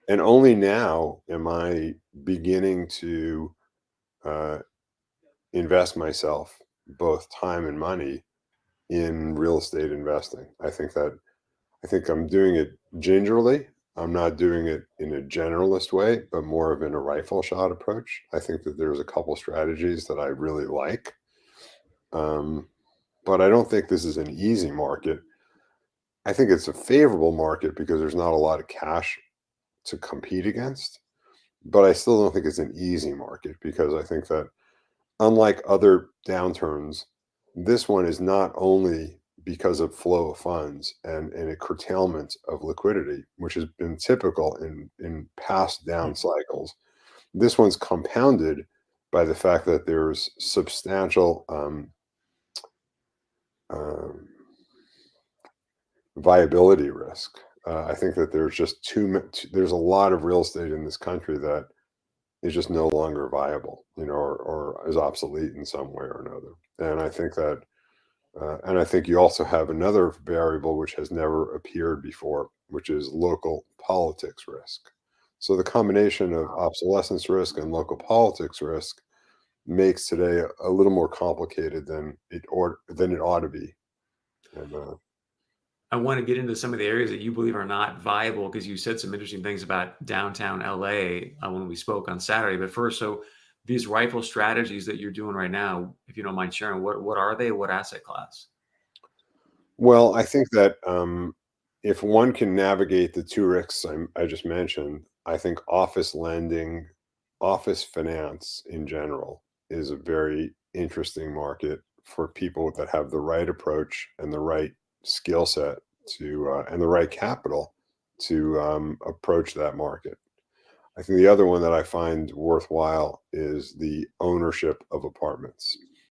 And only now am I beginning to uh, invest myself, both time and money, in real estate investing. I think I'm doing it gingerly. I'm not doing it in a generalist way, but more of in a rifle shot approach. I think that there's a couple strategies that I really like. Um, but I don't think this is an easy market. I think it's a favorable market because there's not a lot of cash to compete against. But I still don't think it's an easy market because I think that unlike other downturns, this one is not only because of flow of funds and a curtailment of liquidity, which has been typical in past down Hmm. cycles. This one's compounded by the fact that there's substantial um, viability risk. I think that there's just too much. There's a lot of real estate in this country that is just no longer viable, or is obsolete in some way or another. And I think that, and I think you also have another variable which has never appeared before, which is local politics risk. So the combination of obsolescence risk and local politics risk makes today a little more complicated than it ought to be. And I want to get into some of the areas that you believe are not viable because you said some interesting things about downtown LA when we spoke on Saturday. But first, so these rifle strategies that you're doing right now, if you don't mind sharing, what are they? What asset class? well, I think that if one can navigate the two risks I just mentioned, I think office lending, office finance in general is a very interesting market for people that have the right approach and the right skill set and the right capital to approach that market. I think the other one that I find worthwhile is the ownership of apartments.